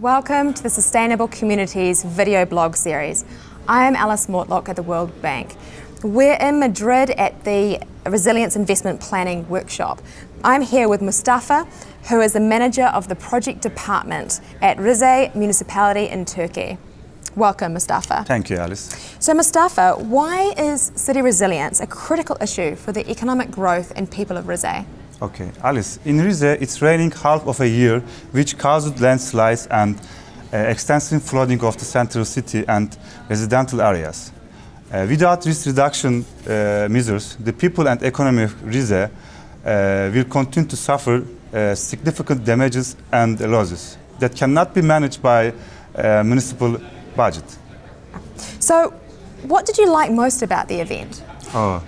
Welcome to the Sustainable Communities video blog series. I am Alice Mortlock at the World Bank. We're in Madrid at the Resilience Investment Planning Workshop. I'm here with Mustafa, who is the manager of the project department at Rize municipality in Turkey. Welcome, Mustafa. Thank you, Alice. So Mustafa, why is city resilience a critical issue for the economic growth and people of Rize? Okay, Alice, in Rize it's raining half of a year, which caused landslides and extensive flooding of the central city and residential areas. Without risk reduction measures, the people and economy of Rize will continue to suffer significant damages and losses that cannot be managed by municipal budget. So, what did you like most about the event? Oh,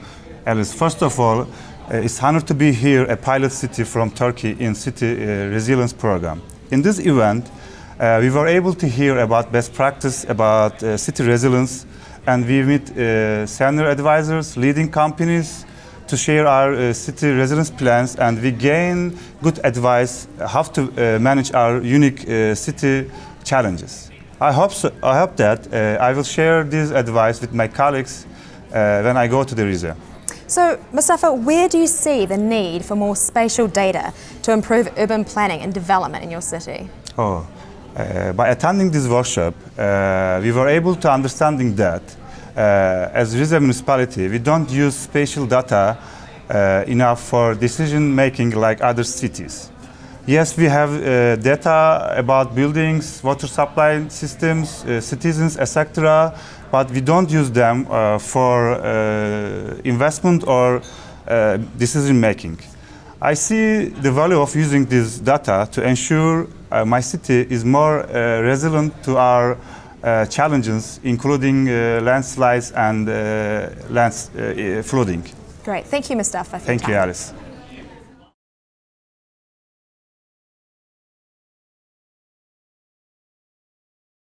Alice, first of all, it's an honor to be here, a pilot city from Turkey in City Resilience Program. In this event, we were able to hear about best practice about city resilience, and we meet senior advisors, leading companies to share our city resilience plans, and we gain good advice how to manage our unique city challenges. I hope that I will share this advice with my colleagues when I go to the Rize. So, Mustafa, where do you see the need for more spatial data to improve urban planning and development in your city? By attending this workshop, we were able to understanding that as Rize municipality, we don't use spatial data enough for decision making like other cities. Yes, we have data about buildings, water supply systems, citizens, etc., but we don't use them for investment or decision making. I see the value of using this data to ensure my city is more resilient to our challenges, including landslides and flooding. Great, thank you, Mustafa. Thank you, Alice.